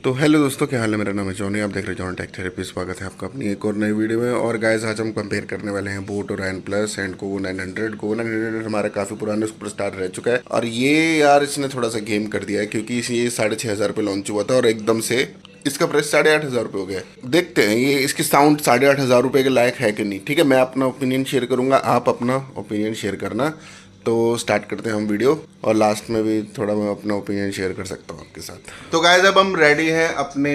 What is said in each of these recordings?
तो हेलो दोस्तों, क्या हाल है। मेरा नाम है जॉनी, आप देख रहे हैं जॉन टेक थेरेपी। स्वागत है आपका अपनी एक और नई वीडियो में। और गाइस, आज हम कंपेयर करने वाले हैं बोट ओरायन प्लस एंड कोवो 900। कोवो 900 हमारा काफ़ी पुराना सुपरस्टार रह चुका है, और ये यार इसने थोड़ा सा गेम कर दिया है, क्योंकि ये 6,500 पे लॉन्च हुआ था और एकदम से इसका प्राइस 8,500 रुपये हो गया है। देखते हैं ये इसकी साउंड 8,500 रुपये के लायक है कि नहीं। ठीक है, मैं अपना ओपिनियन शेयर करूंगा, आप अपना ओपिनियन शेयर करना। तो स्टार्ट करते हैं हम वीडियो, और लास्ट में भी थोड़ा मैं अपना ओपिनियन शेयर कर सकता हूँ आपके साथ। तो गाइस, अब हम रेडी हैं अपने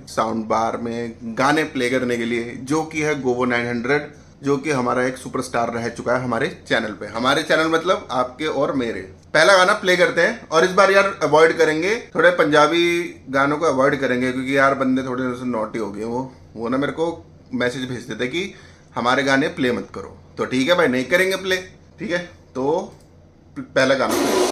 साउंड बार में गाने प्ले करने के लिए, जो कि है कोवो 900, जो कि हमारा एक सुपरस्टार रह चुका है हमारे चैनल पे। हमारे चैनल मतलब आपके और मेरे। पहला गाना प्ले करते हैं, और इस बार यार अवॉइड करेंगे, थोड़े पंजाबी गानों को अवॉइड करेंगे, क्योंकि यार बंदे थोड़े नॉटी हो गए। वो ना मेरे को मैसेज भेजते थे कि हमारे गाने प्ले मत करो। तो ठीक है भाई, नहीं करेंगे प्ले। ठीक है, तो पहला गाना play।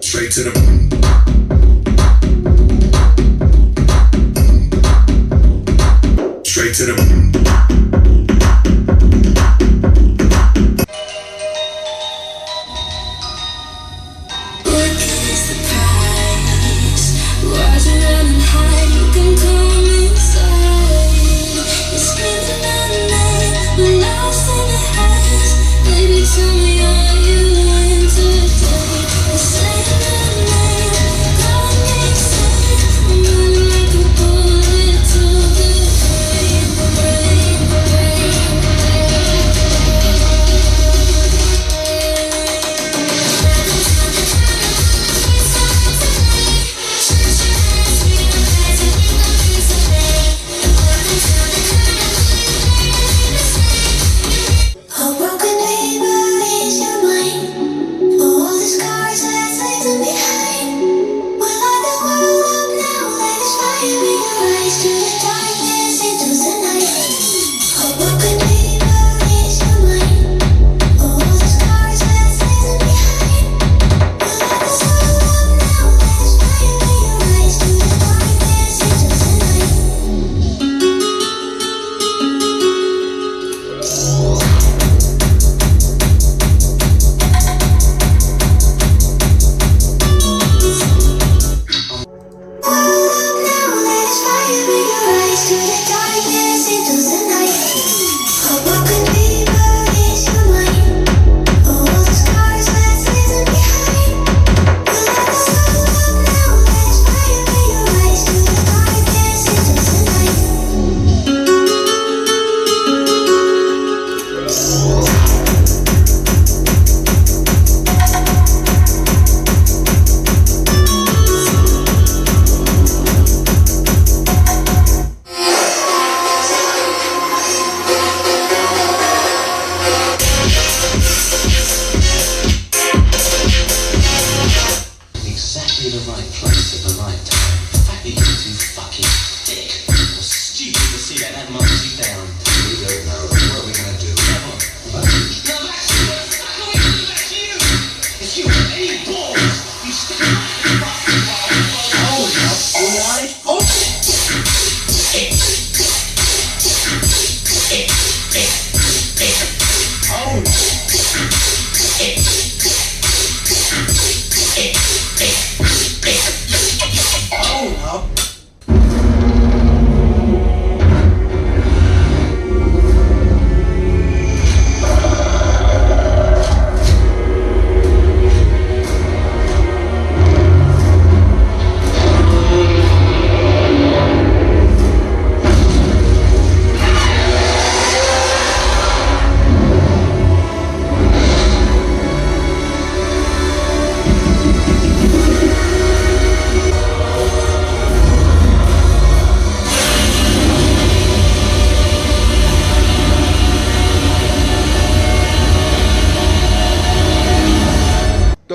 Straight to the straight to the A broken neighbor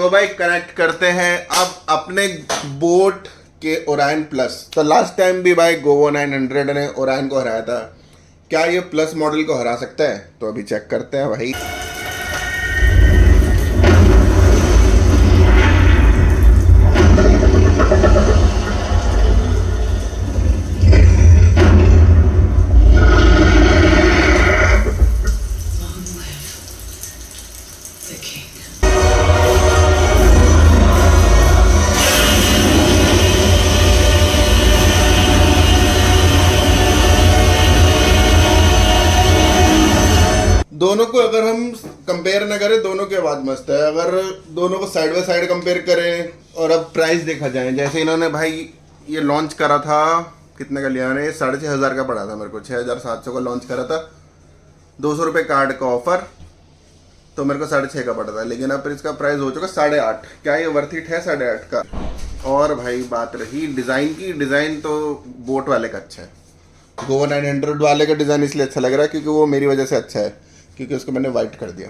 तो भाई कनेक्ट करते हैं अब अपने बोट के ओरायन प्लस। तो लास्ट टाइम भी भाई गोवो 900 ने ओरायन को हराया था, क्या ये प्लस मॉडल को हरा सकता है? तो अभी चेक करते हैं भाई। दोनों को अगर हम कंपेयर ना करें, दोनों की आवाज़ मस्त है। अगर दोनों को साइड बाय साइड कंपेयर करें और अब प्राइस देखा जाए, जैसे इन्होंने भाई ये लॉन्च करा था, कितने का लिया ने? 6,500 का पड़ा था मेरे को, 6,700 का लॉन्च करा था, 200 रुपये कार्ड का ऑफर, तो मेरे को 6,500 का पड़ा था। लेकिन अब इसका प्राइस हो चुका 8,500। क्या ये वर्थ इट है 8,500 का? और भाई बात रही डिज़ाइन की, डिज़ाइन तो बोट वाले का अच्छा है। गोवा 900 वाले का डिज़ाइन इसलिए अच्छा लग रहा है क्योंकि वो मेरी वजह से अच्छा है, क्योंकि उसको मैंने वाइट कर दिया।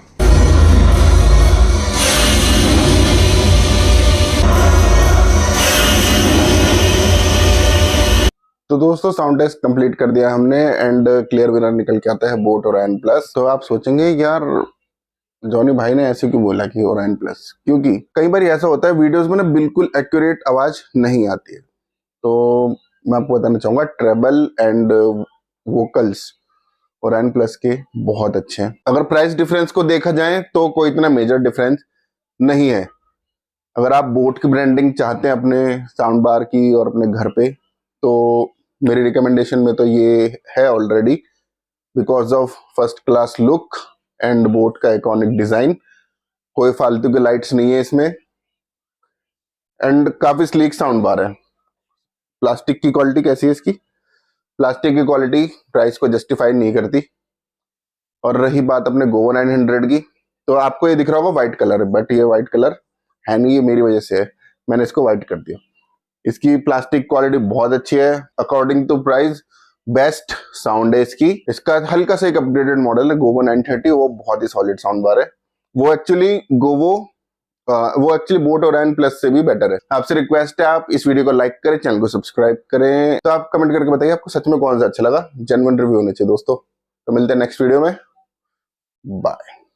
तो दोस्तों साउंड टेस्ट कंप्लीट कर दिया हमने एंड क्लियर विनर निकल के आता है बोट ओरायन प्लस। तो आप सोचेंगे यार जॉनी भाई ने ऐसे क्यों बोला कि ओरायन प्लस, क्योंकि कई बार ऐसा होता है वीडियोस में ना बिल्कुल एक्यूरेट आवाज नहीं आती है। तो मैं आपको बताना चाहूंगा treble and vocals Orion plus के बहुत अच्छे हैं। अगर प्राइस डिफरेंस को देखा जाए तो कोई इतना मेजर डिफरेंस नहीं है। अगर आप बोट की ब्रांडिंग चाहते हैं अपने साउंड बार की और अपने घर पे, तो मेरी रिकमेंडेशन में तो ये है already, because of first class look and boat का आइकॉनिक डिजाइन। कोई फालतू के लाइट्स नहीं है इसमें एंड काफी स्लीक साउंड बार है। प्लास्टिक की क्वालिटी कैसी है इसकी? प्लास्टिक की क्वालिटी प्राइस को जस्टिफाई नहीं करती। और रही बात अपने गोवा 900 की, तो आपको ये दिख रहा होगा व्हाइट कलर, बट ये व्हाइट कलर है नहीं, ये मेरी वजह से है, मैंने इसको व्हाइट कर दिया। इसकी प्लास्टिक क्वालिटी बहुत अच्छी है, according to price best sound है इसकी। इसका हल्का सा एक अपग्रेडेड मॉडल है गोवो 930, वो बहुत ही सॉलिड साउंड बार है। वो एक्चुअली बोट ओरायन प्लस से भी बेटर है। आपसे रिक्वेस्ट है आप इस वीडियो को लाइक करें, चैनल को सब्सक्राइब करें। तो आप कमेंट करके बताइए आपको सच में कौन सा अच्छा लगा। जेन्युइन रिव्यू होने चाहिए दोस्तों। तो मिलते हैं नेक्स्ट वीडियो में, बाय।